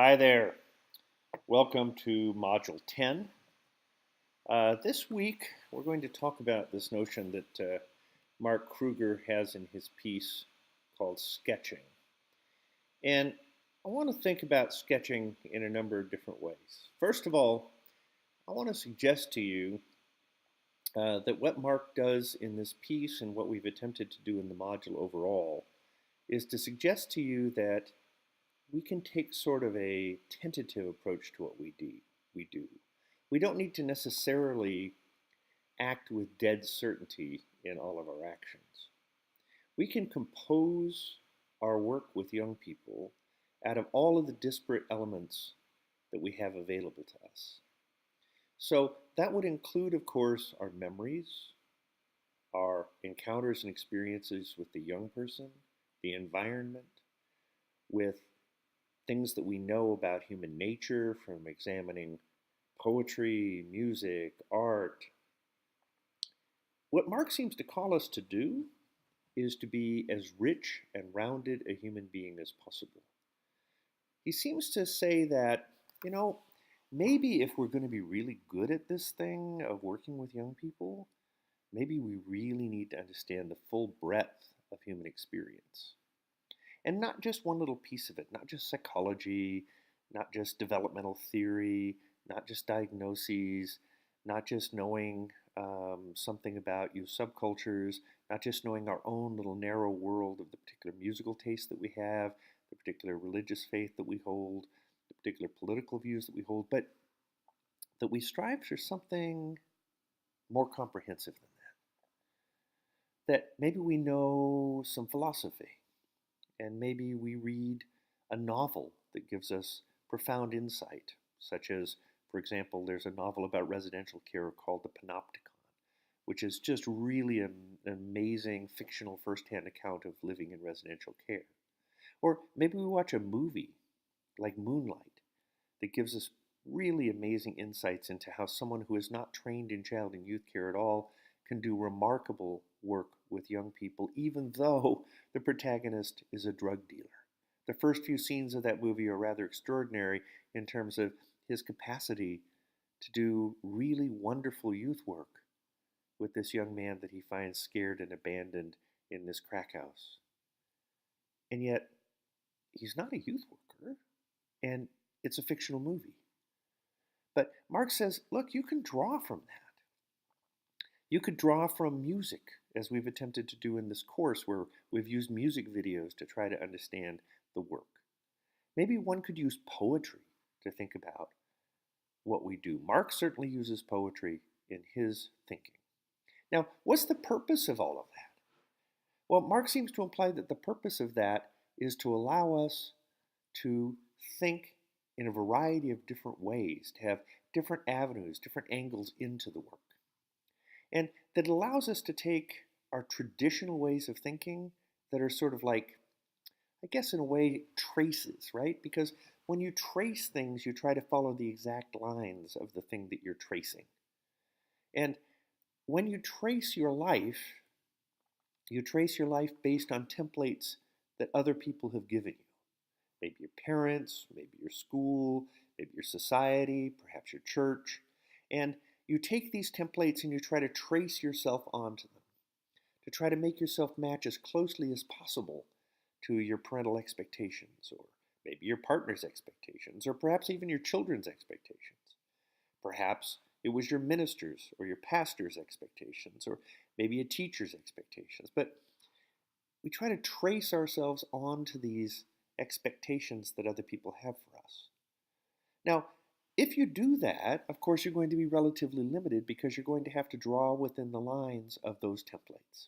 Hi there. Welcome to Module 10. This week, we're going to talk about this notion that Mark Kruger has in his piece called sketching. And I want to think about sketching in a number of different ways. First of all, I want to suggest to you that what Mark does in this piece and what we've attempted to do in the module overall is to suggest to you that we can take sort of a tentative approach to what we do. We don't need to necessarily act with dead certainty in all of our actions. We can compose our work with young people out of all of the disparate elements that we have available to us. So that would include, of course, our memories, our encounters and experiences with the young person, the environment, with things that we know about human nature from examining poetry, music, art. What Mark seems to call us to do is to be as rich and rounded a human being as possible. He seems to say that, maybe if we're going to be really good at this thing of working with young people, maybe we really need to understand the full breadth of human experience. And not just one little piece of it, not just psychology, not just developmental theory, not just diagnoses, not just knowing something about youth subcultures, not just knowing our own little narrow world of the particular musical taste that we have, the particular religious faith that we hold, the particular political views that we hold, but that we strive for something more comprehensive than that. That maybe we know some philosophy, and maybe we read a novel that gives us profound insight, such as, for example, there's a novel about residential care called The Panopticon, which is just really an amazing fictional firsthand account of living in residential care. Or maybe we watch a movie like Moonlight that gives us really amazing insights into how someone who is not trained in child and youth care at all can do remarkable work with young people, even though the protagonist is a drug dealer. The first few scenes of that movie are rather extraordinary in terms of his capacity to do really wonderful youth work with this young man that he finds scared and abandoned in this crack house. And yet, he's not a youth worker, and it's a fictional movie. But Mark says, look, you can draw from that. You could draw from music, as we've attempted to do in this course, where we've used music videos to try to understand the work. Maybe one could use poetry to think about what we do. Mark certainly uses poetry in his thinking. Now, what's the purpose of all of that? Well, Mark seems to imply that the purpose of that is to allow us to think in a variety of different ways, to have different avenues, different angles into the work. And that allows us to take our traditional ways of thinking that are sort of like, I guess in a way, traces, right? Because when you trace things, you try to follow the exact lines of the thing that you're tracing. And when you trace your life based on templates that other people have given you. Maybe your parents, maybe your school, maybe your society, perhaps your church. And you take these templates and you try to trace yourself onto them, to try to make yourself match as closely as possible to your parental expectations, or maybe your partner's expectations, or perhaps even your children's expectations. Perhaps it was your minister's or your pastor's expectations, or maybe a teacher's expectations. But we try to trace ourselves onto these expectations that other people have for us. Now, if you do that, of course, you're going to be relatively limited because you're going to have to draw within the lines of those templates.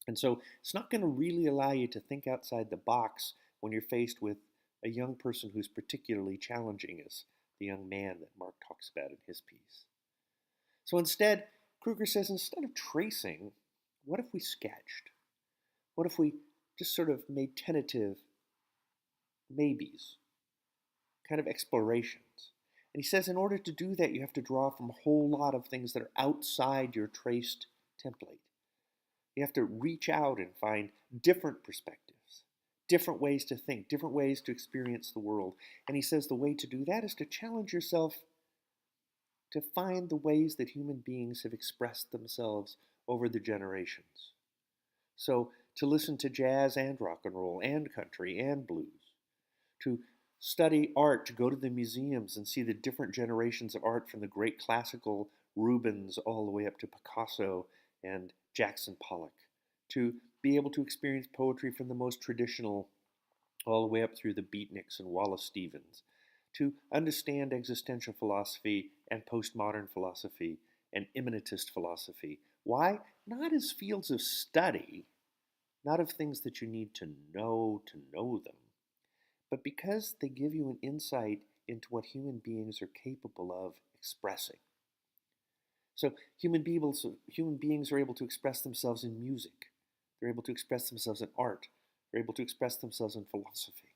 And so it's not going to really allow you to think outside the box when you're faced with a young person who's particularly challenging as the young man that Mark talks about in his piece. So instead, Kruger says, instead of tracing, what if we sketched? What if we just sort of made tentative maybes, kind of explorations? And he says in order to do that, you have to draw from a whole lot of things that are outside your traced template. You have to reach out and find different perspectives, different ways to think, different ways to experience the world. And he says the way to do that is to challenge yourself to find the ways that human beings have expressed themselves over the generations. So to listen to jazz and rock and roll and country and blues, to study art, to go to the museums and see the different generations of art from the great classical Rubens all the way up to Picasso and Jackson Pollock, to be able to experience poetry from the most traditional all the way up through the beatniks and Wallace Stevens, to understand existential philosophy and postmodern philosophy and immanentist philosophy. Why? Not as fields of study, not of things that you need to know them, but because they give you an insight into what human beings are capable of expressing. So human beings are able to express themselves in music. They're able to express themselves in art. They're able to express themselves in philosophy.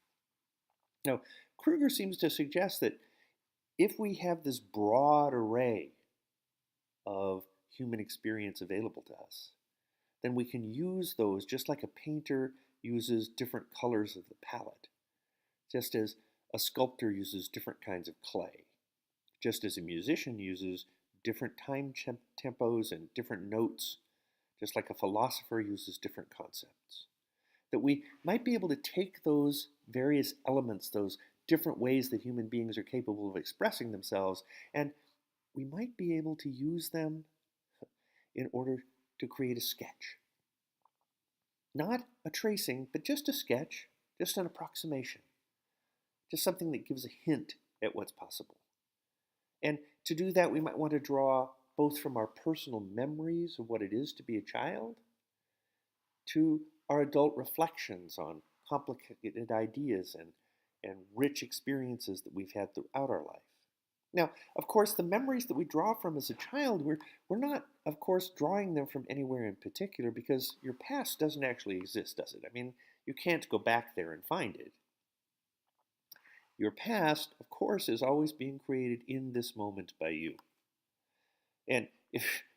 Now, Kruger seems to suggest that if we have this broad array of human experience available to us, then we can use those just like a painter uses different colors of the palette, just as a sculptor uses different kinds of clay, just as a musician uses different time tempos and different notes, just like a philosopher uses different concepts. That we might be able to take those various elements, those different ways that human beings are capable of expressing themselves, and we might be able to use them in order to create a sketch. Not a tracing, but just a sketch, just an approximation, just something that gives a hint at what's possible. And to do that, we might want to draw both from our personal memories of what it is to be a child to our adult reflections on complicated ideas and rich experiences that we've had throughout our life. Now, of course, the memories that we draw from as a child, we're not, of course, drawing them from anywhere in particular because your past doesn't actually exist, does it? I mean, you can't go back there and find it. Your past, of course, is always being created in this moment by you. And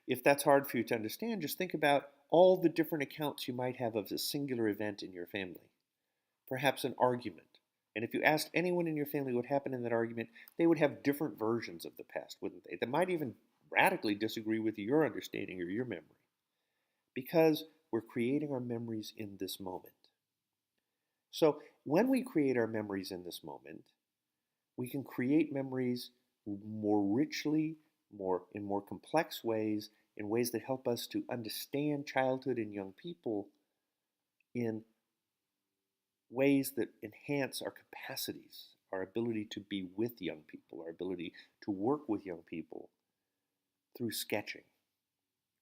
if that's hard for you to understand, just think about all the different accounts you might have of a singular event in your family. Perhaps an argument. And if you asked anyone in your family what happened in that argument, they would have different versions of the past, wouldn't they? That might even radically disagree with your understanding or your memory. Because we're creating our memories in this moment. So when we create our memories in this moment, we can create memories more richly, in more complex ways, in ways that help us to understand childhood and young people in ways that enhance our capacities, our ability to be with young people, our ability to work with young people through sketching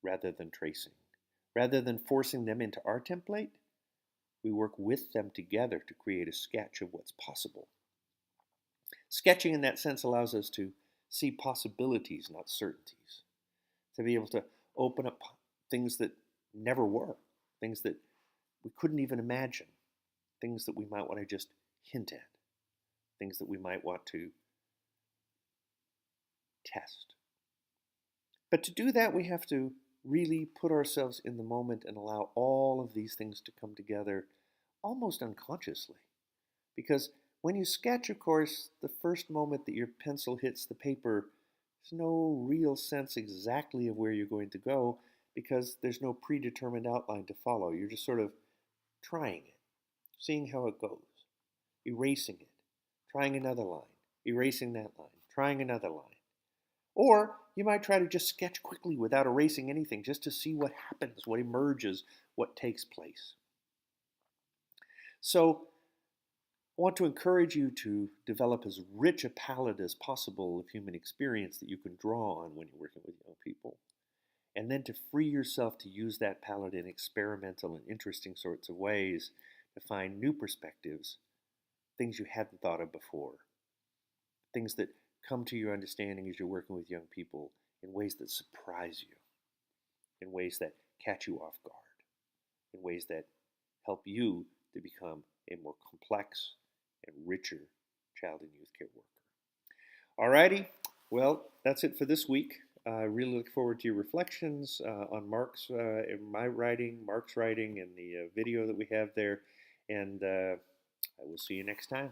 rather than tracing. Rather than forcing them into our template, we work with them together to create a sketch of what's possible. Sketching in that sense allows us to see possibilities, not certainties. To be able to open up things that never were, things that we couldn't even imagine, things that we might want to just hint at, things that we might want to test. But to do that, we have to really put ourselves in the moment and allow all of these things to come together almost unconsciously. Because when you sketch, of course, the first moment that your pencil hits the paper, there's no real sense exactly of where you're going to go because there's no predetermined outline to follow. You're just sort of trying it, seeing how it goes, erasing it, trying another line, erasing that line, trying another line. Or you might try to just sketch quickly without erasing anything, just to see what happens, what emerges, what takes place. So I want to encourage you to develop as rich a palette as possible of human experience that you can draw on when you're working with young people. And then to free yourself to use that palette in experimental and interesting sorts of ways to find new perspectives, things you hadn't thought of before, things that come to your understanding as you're working with young people in ways that surprise you, in ways that catch you off guard, in ways that help you to become a more complex and richer child and youth care worker. Alrighty, well, that's it for this week. I really look forward to your reflections on Mark's, my writing, Mark's writing, and the video that we have there. and I will see you next time.